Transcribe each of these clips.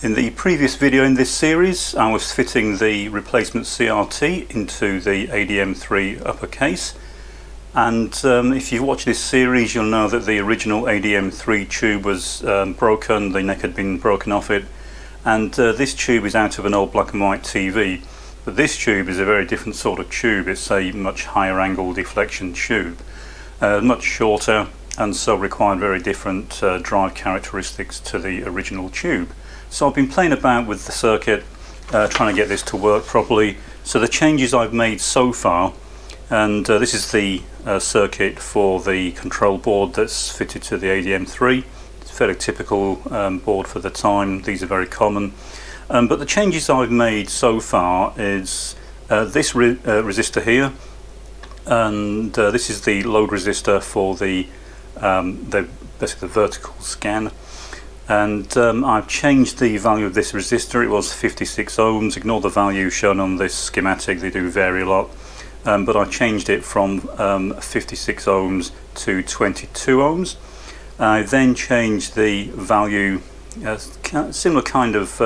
In the previous video in this series, I was fitting the replacement CRT into the ADM3 upper case, and if you watch this series you'll know that the original ADM3 tube was broken, the neck had been broken off it, and this tube is out of an old black and white TV. But this tube is a very different sort of tube. It's a much higher angle deflection tube, much shorter, and so required very different drive characteristics to the original tube. So I've been playing about with the circuit, trying to get this to work properly. So the changes I've made so far, and this is the circuit for the control board that's fitted to the ADM3. It's a fairly typical board for the time. These are very common. But the changes I've made so far is this resistor here, and this is the load resistor for the basically the vertical scan. And I've changed the value of this resistor. It was 56 ohms. Ignore the value shown on this schematic, they do vary a lot. But I changed it from 56 ohms to 22 ohms. I then changed the value, similar kind of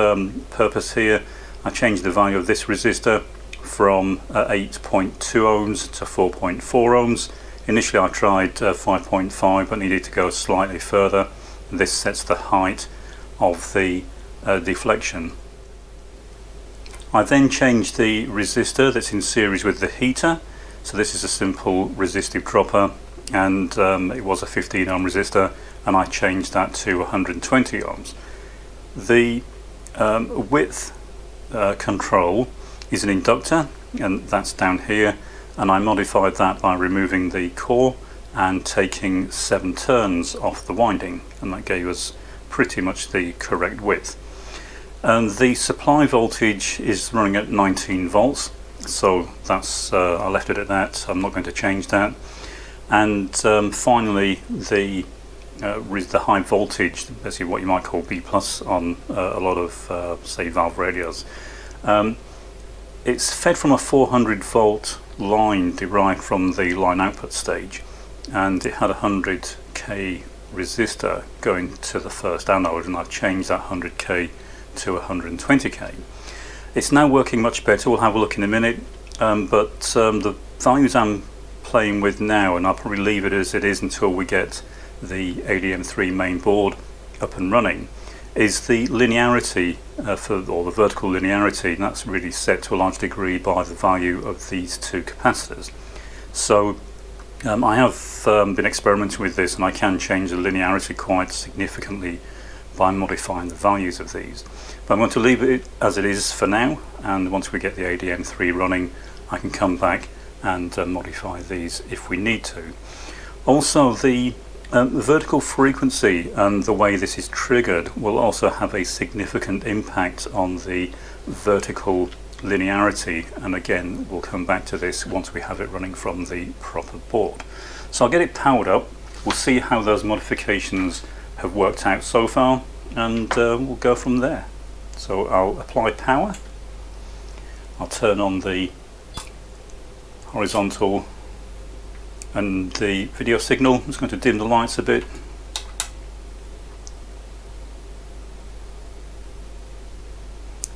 purpose here. I changed the value of this resistor from 8.2 ohms to 4.4 ohms. Initially I tried 5.5 but needed to go slightly further. This sets the height of the deflection. I then changed the resistor that's in series with the heater. So this is a simple resistive dropper, and it was a 15 ohm resistor, and I changed that to 120 ohms. The width control is an inductor, and that's down here, and I modified that by removing the core and taking 7 turns off the winding, and that gave us pretty much the correct width. And the supply voltage is running at 19 volts, so that's I left it at that. I'm not going to change that. And finally, the high voltage, basically what you might call B+ on a lot of say valve radios. It's fed from a 400 volt line derived from the line output stage, and it had a 100k resistor going to the first anode, and I've changed that 100k to 120k. It's now working much better. We'll have a look in a minute, but the values I'm playing with now, and I'll probably leave it as it is until we get the ADM3 main board up and running, is the linearity or the vertical linearity, and that's really set to a large degree by the value of these two capacitors. So I have been experimenting with this, and I can change the linearity quite significantly by modifying the values of these. But I'm going to leave it as it is for now, and once we get the ADM3 running I can come back and modify these if we need to. Also, the vertical frequency and the way this is triggered will also have a significant impact on the vertical linearity, and again we'll come back to this once we have it running from the proper board. So I'll get it powered up, we'll see how those modifications have worked out so far, and we'll go from there. So I'll apply power, I'll turn on the horizontal and the video signal. I'm just going to dim the lights a bit.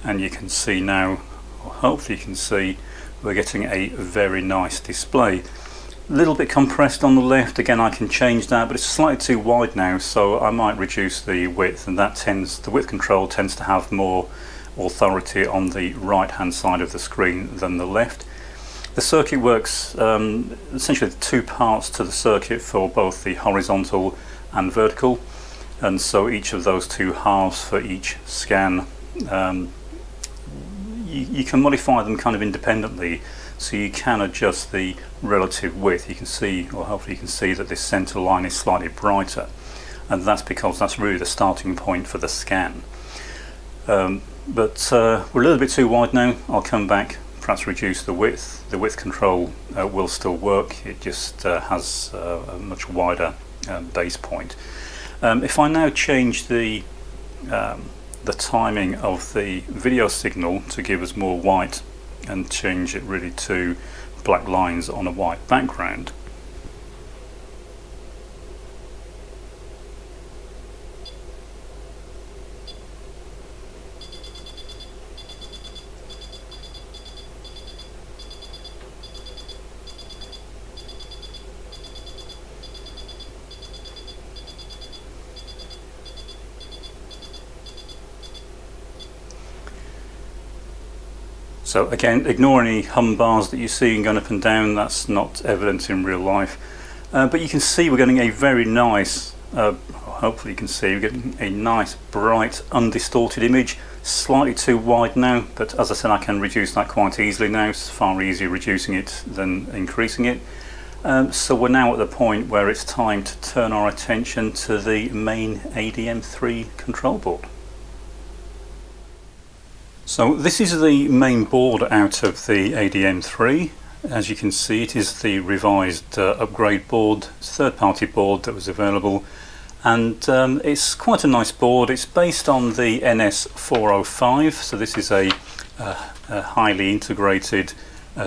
And you can see now, or hopefully you can see, we're getting a very nice display. A little bit compressed on the left, again I can change that, but it's slightly too wide now, so I might reduce the width, and that the width control tends to have more authority on the right hand side of the screen than the left. The circuit works essentially two parts to the circuit for both the horizontal and vertical, and so each of those two halves for each scan, you can modify them kind of independently, so you can adjust the relative width. You can see, or hopefully you can see, that this center line is slightly brighter, and that's because that's really the starting point for the scan. But we're a little bit too wide now. I'll come back, perhaps reduce the width. The width control will still work, it just has a much wider base point. If I now change the timing of the video signal to give us more white, and change it really to black lines on a white background, So again, ignore any hum bars that you're seeing going up and down, that's not evident in real life. But you can see we're getting a very nice, hopefully you can see, we're getting a nice bright undistorted image. Slightly too wide now, but as I said, I can reduce that quite easily now. It's far easier reducing it than increasing it. So we're now at the point where it's time to turn our attention to the main ADM3 control board. So this is the main board out of the ADM3. As you can see, it is the revised upgrade board. It's a third-party board that was available, and it's quite a nice board. It's based on the NS405, so this is a highly integrated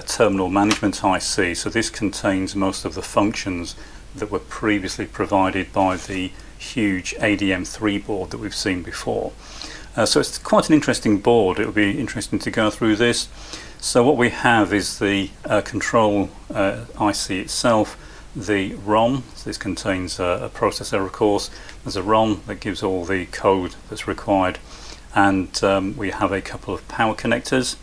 terminal management IC. So this contains most of the functions that were previously provided by the huge ADM3 board that we've seen before. So it's quite an interesting board. It will be interesting to go through this. So what we have is the control IC itself, the ROM. So this contains a processor, of course. There's a ROM that gives all the code that's required, and we have a couple of power connectors.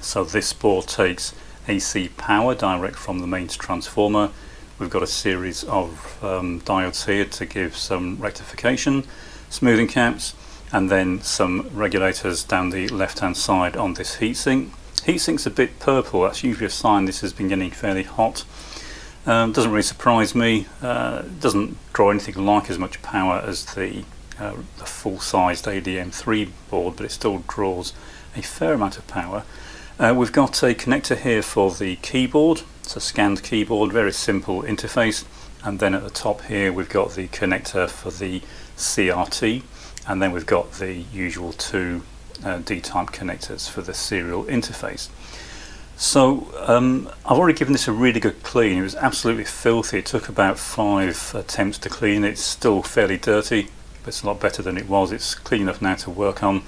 So this board takes AC power direct from the mains transformer. We've got a series of diodes here to give some rectification, smoothing caps, and then some regulators down the left hand side on this heatsink. Heatsink's a bit purple, that's usually a sign this has been getting fairly hot. Doesn't really surprise me. It doesn't draw anything like as much power as the full-sized ADM3 board, but it still draws a fair amount of power. We've got a connector here for the keyboard. It's a scanned keyboard, very simple interface, and then at the top here we've got the connector for the CRT, and then we've got the usual two D-type connectors for the serial interface. So I've already given this a really good clean. It was absolutely filthy. It took about 5 attempts to clean. It's still fairly dirty, but it's a lot better than it was. It's clean enough now to work on.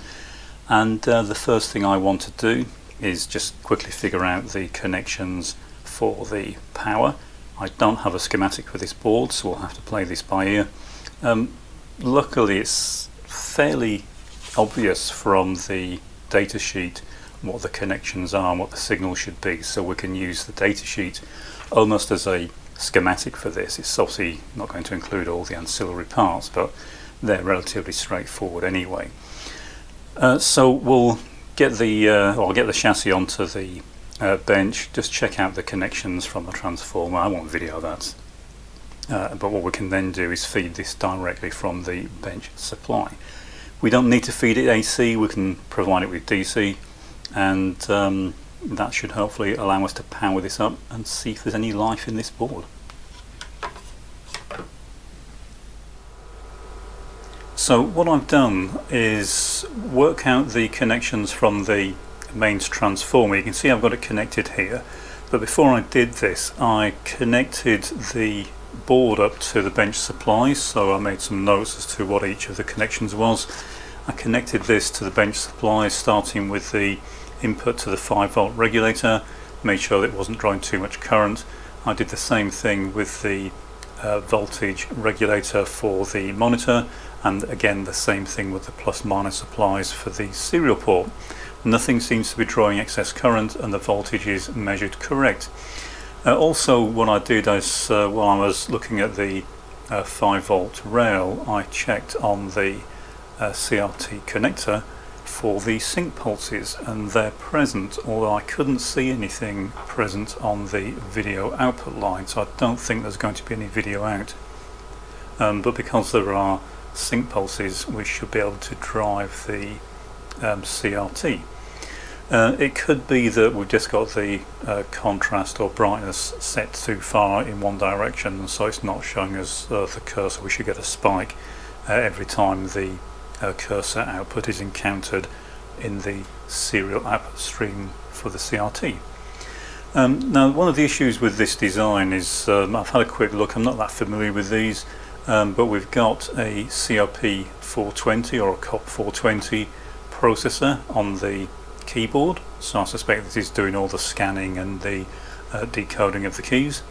And the first thing I want to do is just quickly figure out the connections for the power. I don't have a schematic for this board, so we'll have to play this by ear. Luckily it's fairly obvious from the datasheet what the connections are and what the signal should be, so we can use the datasheet almost as a schematic for this. It's obviously not going to include all the ancillary parts, but they're relatively straightforward anyway. So we'll get the I'll get the chassis onto the bench, just check out the connections from the transformer. I won't video that, but what we can then do is feed this directly from the bench supply. We don't need to feed it AC, we can provide it with DC, and that should hopefully allow us to power this up and see if there's any life in this board. So what I've done is work out the connections from the mains transformer. You can see I've got it connected here, but before I did this I connected the board up to the bench supplies, so I made some notes as to what each of the connections was. I connected this to the bench supplies, starting with the input to the 5-volt regulator, made sure that it wasn't drawing too much current. I did the same thing with the voltage regulator for the monitor, and again the same thing with the plus-minus supplies for the serial port. Nothing seems to be drawing excess current and the voltage is measured correct. Also what I did is while I was looking at the 5-volt rail, I checked on the CRT connector for the sync pulses, and they're present, although I couldn't see anything present on the video output line, so I don't think there's going to be any video out. But because there are sync pulses, we should be able to drive the CRT. It could be that we've just got the contrast or brightness set too far in one direction, so it's not showing us the cursor. We should get a spike every time the cursor output is encountered in the serial output stream for the CRT. Now one of the issues with this design is I've had a quick look, I'm not that familiar with these, but we've got a COP 420 or a COP 420 processor on the keyboard, so I suspect this is doing all the scanning and the decoding of the keys.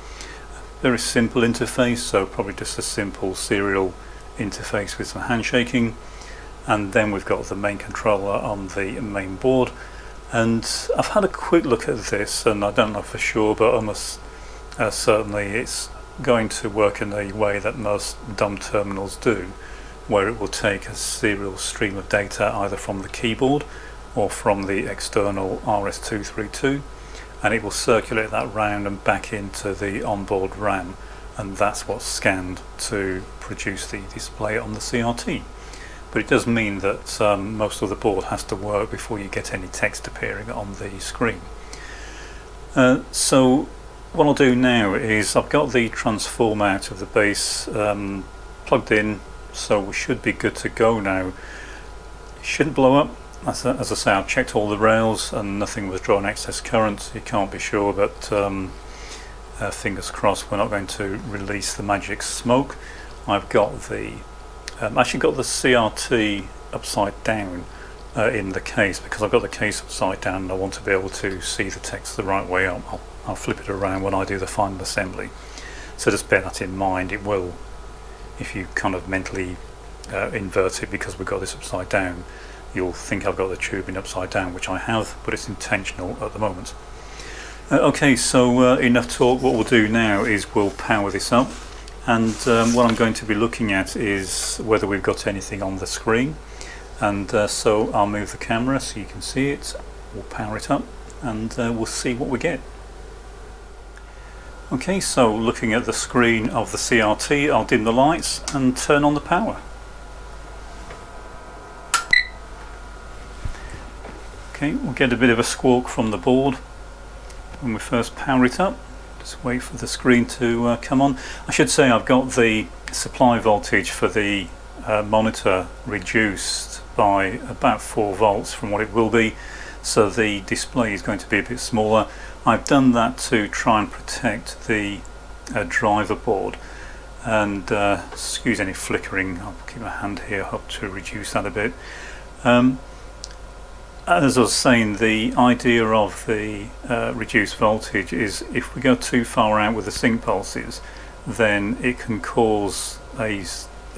Very simple interface, so probably just a simple serial interface with some handshaking. And then we've got the main controller on the main board, And I've had a quick look at this, and I don't know for sure, but almost certainly it's going to work in a way that most dumb terminals do, where it will take a serial stream of data either from the keyboard or from the external RS-232, and it will circulate that round and back into the onboard RAM, and that's what's scanned to produce the display on the CRT. But it does mean that most of the board has to work before you get any text appearing on the screen. So what I'll do now is I've got the transformer out of the base plugged in, so we should be good to go now. It shouldn't blow up. As I say, I've checked all the rails and nothing was drawing excess current. You can't be sure, but fingers crossed we're not going to release the magic smoke. I've got the actually got the CRT upside down in the case, because I've got the case upside down and I want to be able to see the text the right way. I'll flip it around when I do the final assembly, so just bear that in mind. It will, if you kind of mentally invert it because we've got this upside down, you'll think I've got the tubing upside down, which I have, but it's intentional at the moment. Okay, so enough talk. What we'll do now is we'll power this up, and what I'm going to be looking at is whether we've got anything on the screen, and so I'll move the camera so you can see it. We'll power it up and we'll see what we get. Okay, so looking at the screen of the CRT, I'll dim the lights and turn on the power. Okay, we'll get a bit of a squawk from the board when we first power it up. Just wait for the screen to come on. I should say I've got the supply voltage for the monitor reduced by about 4 volts from what it will be, so the display is going to be a bit smaller. I've done that to try and protect the driver board, and excuse any flickering, I'll keep my hand here up to reduce that a bit. As I was saying, the idea of the reduced voltage is if we go too far out with the sync pulses, then it can cause a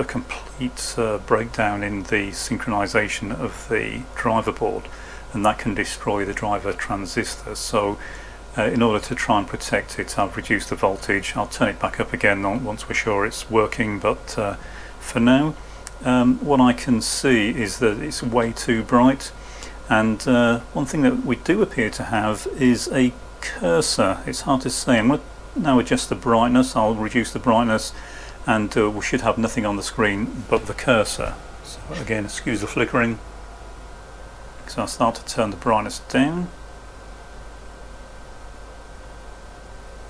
complete breakdown in the synchronization of the driver board, and that can destroy the driver transistor. So in order to try and protect it, I've reduced the voltage. I'll turn it back up again once we're sure it's working, but for now what I can see is that it's way too bright. And one thing that we do appear to have is a cursor. It's hard to say. I'm going to now adjust the brightness. I'll reduce the brightness, and we should have nothing on the screen but the cursor. So again, excuse the flickering. So I'll start to turn the brightness down,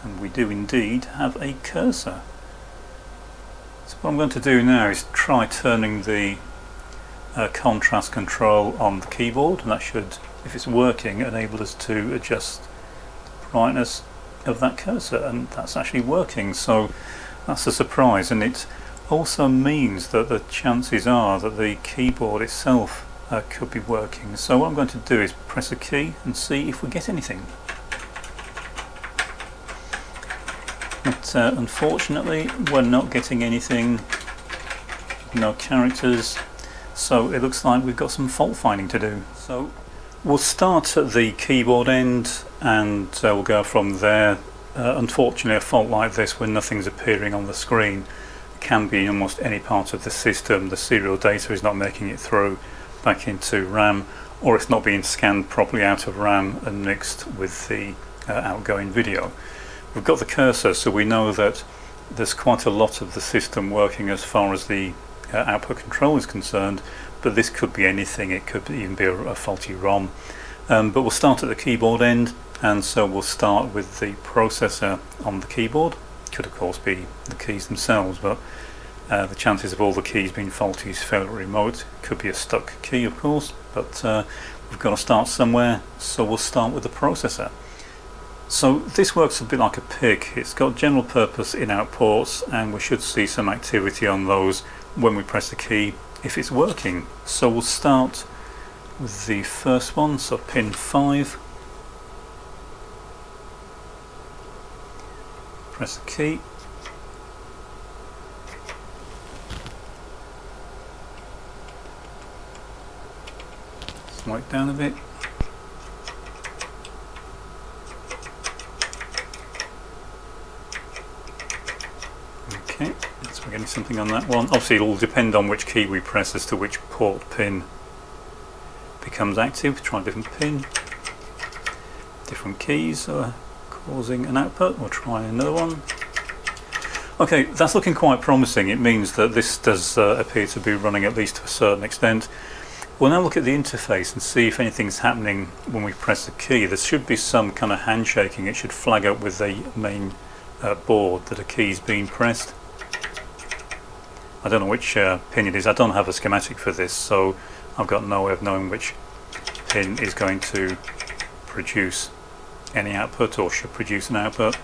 and we do indeed have a cursor. So what I'm going to do now is try turning the contrast control on the keyboard, and that should, if it's working, enable us to adjust the brightness of that cursor, and that's actually working. So that's a surprise, and it also means that the chances are that the keyboard itself could be working. So what I'm going to do is press a key and see if we get anything. But unfortunately we're not getting anything, no characters. So it looks like we've got some fault finding to do. So we'll start at the keyboard end, and we'll go from there. Unfortunately, a fault like this, when nothing's appearing on the screen, can be in almost any part of the system. The serial data is not making it through back into RAM, or it's not being scanned properly out of RAM and mixed with the outgoing video. We've got the cursor, so we know that there's quite a lot of the system working as far as the output control is concerned, but this could be anything. It could even be a faulty ROM, but we'll start at the keyboard end, and so we'll start with the processor on the keyboard. Could of course be the keys themselves, but the chances of all the keys being faulty is fairly remote. Could be a stuck key, of course, but we've got to start somewhere, so we'll start with the processor. So this works a bit like a PIC. It's got general purpose in-out ports, and we should see some activity on those when we press the key if it's working. So we'll start with the first one, so pin 5. Press the key. Slow it down a bit. Okay, so we're getting something on that one. Obviously it'll depend on which key we press as to which port pin becomes active. Try a different pin. Different keys are causing an output. We'll try another one. Okay, that's looking quite promising. It means that this does appear to be running at least to a certain extent. We'll now look at the interface and see if anything's happening when we press the key. There should be some kind of handshaking. It should flag up with the main board that a key is being pressed. I don't know which pin it is. I don't have a schematic for this, so I've got no way of knowing which pin is going to produce any output or should produce an output,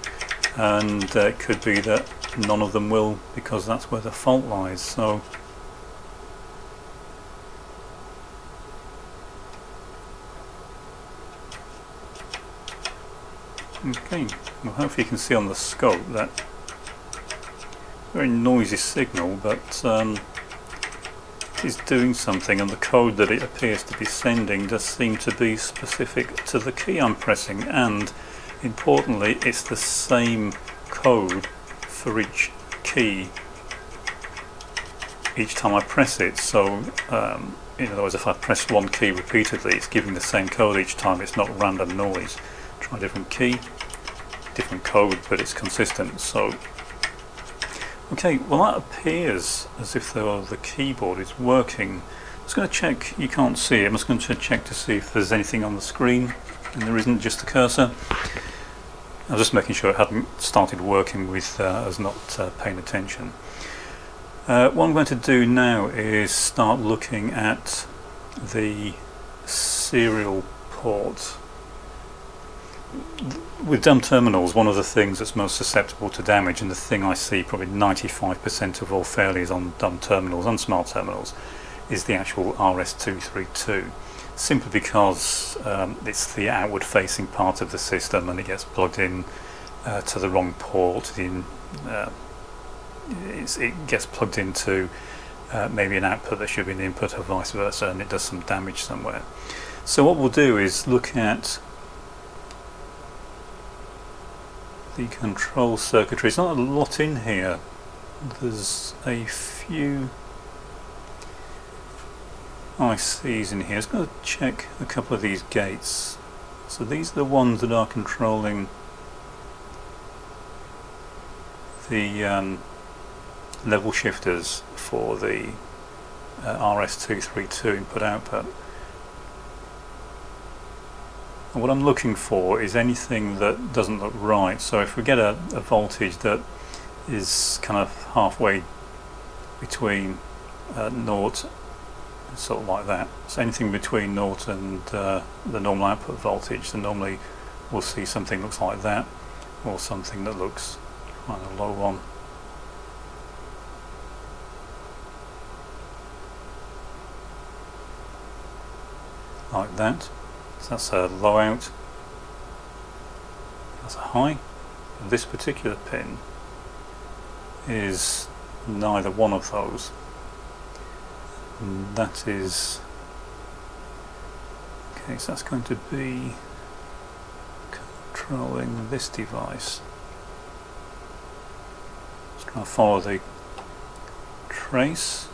and it could be that none of them will, because that's where the fault lies. So okay, well, hopefully you can see on the scope that very noisy signal, but it is doing something, and the code that it appears to be sending does seem to be specific to the key I'm pressing, and importantly it's the same code for each key each time I press it. So in other words, if I press one key repeatedly, it's giving the same code each time. It's not random noise. Try a different key, different code, but it's consistent. So okay, well, that appears as if the keyboard is working. I'm just going to check. You can't see it. I'm just going to check to see if there's anything on the screen, and there isn't, just the cursor. I was just making sure it hadn't started working with us not paying attention. What I'm going to do now is start looking at the serial port. With dumb terminals, one of the things that's most susceptible to damage, and the thing I see probably 95% of all failures on dumb terminals and smart terminals, is the actual RS232. Simply because it's the outward facing part of the system, and it gets plugged in to the wrong port. It gets plugged into maybe an output that should be an input, or vice versa, and it does some damage somewhere. So what we'll do is look at the control circuitry. There's not a lot in here. There's a few ICs in here. I'm just going to check a couple of these gates. So these are the ones that are controlling the level shifters for the RS232 input-output. And what I'm looking for is anything that doesn't look right. So if we get a voltage that is kind of halfway between 0, sort of like that, so anything between 0 and the normal output voltage, then normally we'll see something that looks like that, or something that looks kind of low on. Like that. So that's a low out, that's a high. This particular pin is neither one of those. And that is okay, so that's going to be controlling this device. Just trying to follow the trace.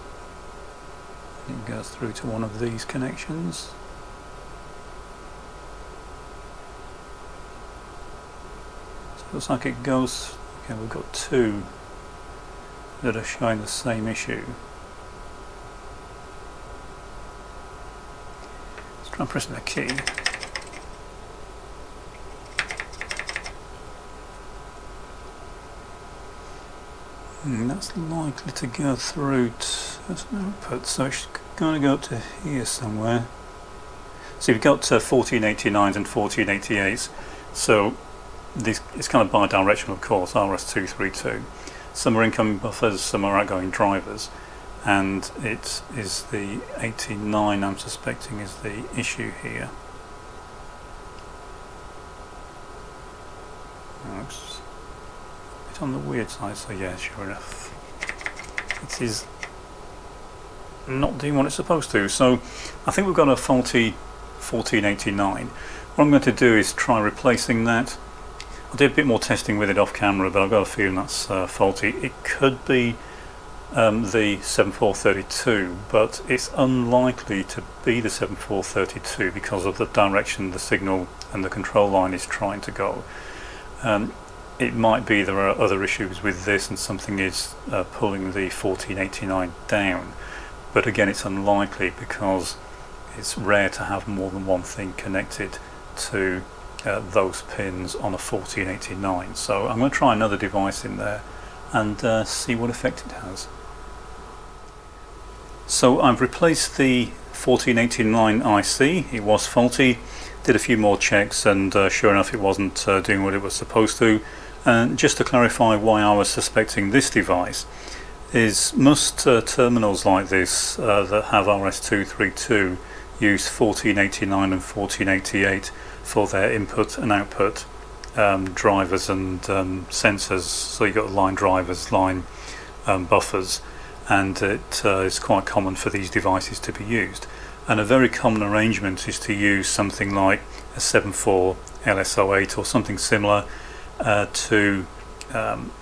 It goes through to one of these connections. So it looks like it goes, okay, we've got two that are showing the same issue. Let's try and press that key. That's likely to go through as an output, so it's going to go up to here somewhere. So you've got 1489s and 1488s, so it's kind of bi-directional, of course, RS232. Some are incoming buffers, some are outgoing drivers, and it is the 89 I'm suspecting is the issue here. Looks a bit on the weird side, so yeah, sure enough, it is not doing what it's supposed to. So I think we've got a faulty 1489. What I'm going to do is try replacing that. I did a bit more testing with it off camera, but I've got a feeling that's faulty. It could be the 7432, but it's unlikely to be the 7432 because of the direction the signal and the control line is trying to go. It might be there are other issues with this and something is pulling the 1489 down, but again it's unlikely because it's rare to have more than one thing connected to those pins on a 1489. So I'm going to try another device in there and see what effect it has. So I've replaced the 1489 IC. It was faulty, did a few more checks, and sure enough it wasn't doing what it was supposed to. And just to clarify why I was suspecting this device is most terminals like this that have RS232 use 1489 and 1488 for their input and output drivers and sensors. So you've got line drivers, line buffers, and it is quite common for these devices to be used. And a very common arrangement is to use something like a 7.4 LS08 or something similar to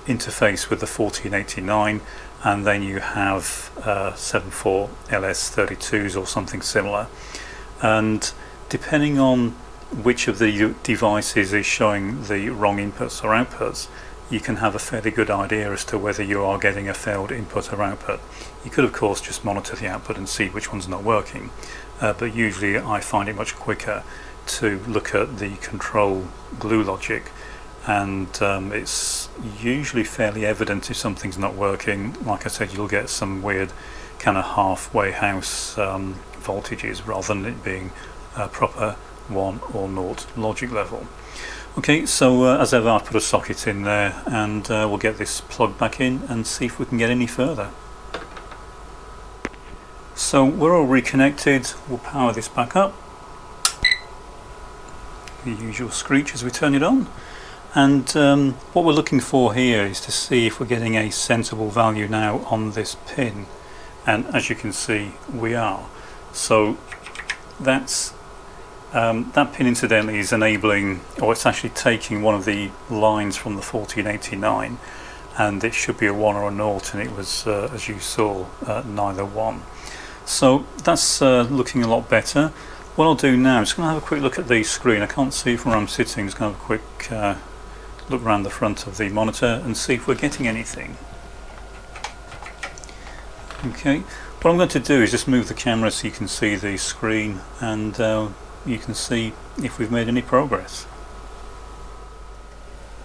interface with the 1489, and then you have 7.4 LS32s or something similar. And depending on which of the devices is showing the wrong inputs or outputs, you can have a fairly good idea as to whether you are getting a failed input or output. You could of course just monitor the output and see which one's not working, but usually I find it much quicker to look at the control glue logic, and it's usually fairly evident if something's not working. Like I said, you'll get some weird kind of halfway house voltages rather than it being a proper 1 or 0 logic level. Okay, so as ever I've put a socket in there, and we'll get this plugged back in and see if we can get any further. So we're all reconnected. We'll power this back up. The usual screech as we turn it on. And what we're looking for here is to see if we're getting a sensible value now on this pin, and as you can see we are. So that's that pin incidentally is enabling, or it's actually taking one of the lines from the 1489, and it should be a 1 or a 0, and it was as you saw neither one. So that's looking a lot better. What I'll do now is going to have a quick look at the screen. I can't see from where I'm sitting. Just going to have a quick look around the front of the monitor and see if we're getting anything. Okay, what I'm going to do is just move the camera so you can see the screen, and you can see if we've made any progress.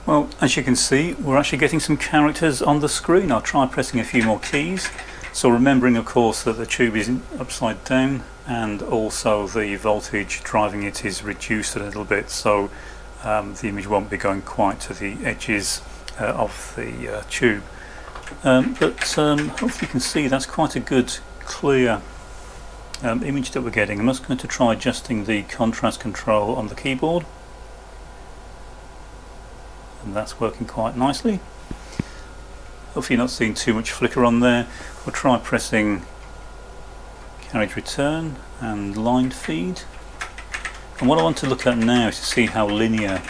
Well, as you can see, we're actually getting some characters on the screen. I'll try pressing a few more keys. So remembering of course that the tube is upside down, and also the voltage driving it is reduced a little bit, so the image won't be going quite to the edges of the tube. But hopefully you can see that's quite a good clear image that we're getting. I'm just going to try adjusting the contrast control on the keyboard, and that's working quite nicely. Hopefully you're not seeing too much flicker on there. We'll try pressing carriage return and line feed. And what I want to look at now is to see how linear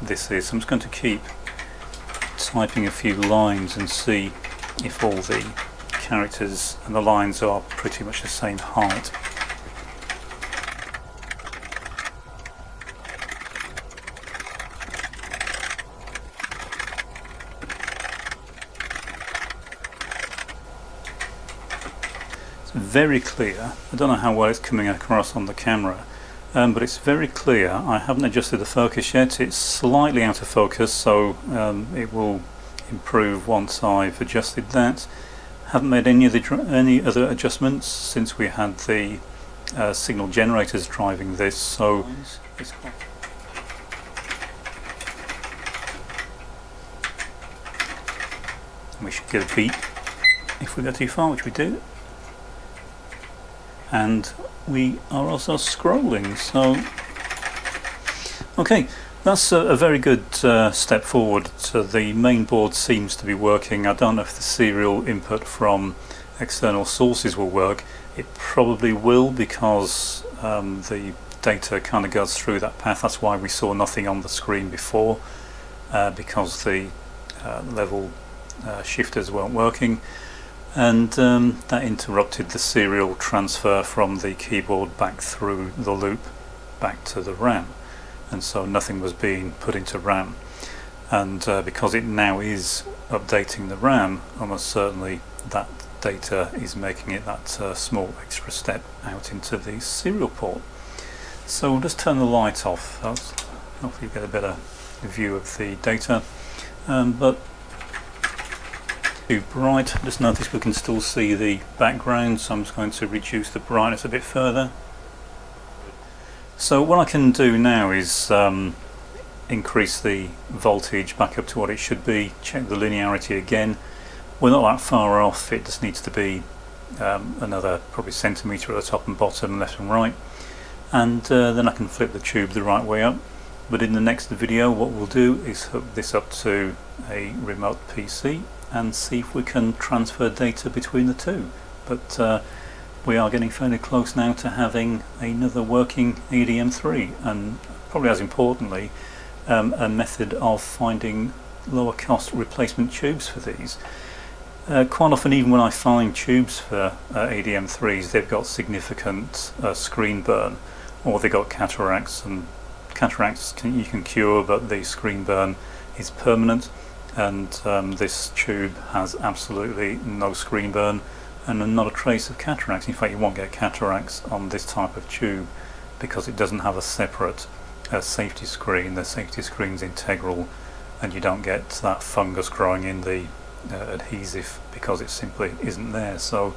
this is. I'm just going to keep typing a few lines and see if all the characters and the lines are pretty much the same height. It's very clear. I don't know how well it's coming across on the camera, but it's very clear. I haven't adjusted the focus yet. It's slightly out of focus, so it will improve once I've adjusted that. Haven't made any other adjustments since we had the signal generators driving this, so it's quite. We should get a beep if we go too far, which we do. And we are also scrolling, so okay, that's a very good step forward. So the main board seems to be working. I don't know if the serial input from external sources will work. It probably will, because the data kind of goes through that path. That's why we saw nothing on the screen before. because the level shifters weren't working, and that interrupted the serial transfer from the keyboard back through the loop back to the RAM, and so nothing was being put into RAM. And because it now is updating the RAM, almost certainly that data is making it that small extra step out into the serial port. So we'll just turn the light off. Hopefully you get a better view of the data, but too bright. Just notice we can still see the background, so I'm just going to reduce the brightness a bit further. So what I can do now is increase the voltage back up to what it should be, check the linearity again. We're not that far off, it just needs to be another probably centimetre at the top and bottom, left and right, and then I can flip the tube the right way up. But in the next video what we'll do is hook this up to a remote PC and see if we can transfer data between the two. But we are getting fairly close now to having another working ADM3, and probably as importantly a method of finding lower cost replacement tubes for these. Quite often, even when I find tubes for ADM3s, they've got significant screen burn, or they've got cataracts, and cataracts you can cure, but the screen burn is permanent, and this tube has absolutely no screen burn and not a trace of cataracts. In fact, you won't get cataracts on this type of tube because it doesn't have a separate safety screen. The safety screen's integral, and you don't get that fungus growing in the adhesive because it simply isn't there. So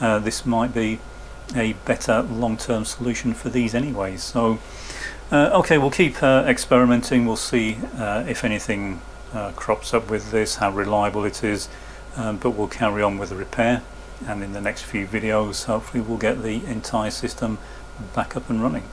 this might be a better long-term solution for these anyway. So okay, we'll keep experimenting. We'll see if anything crops up with this, how reliable it is, but we'll carry on with the repair, and in the next few videos hopefully we'll get the entire system back up and running.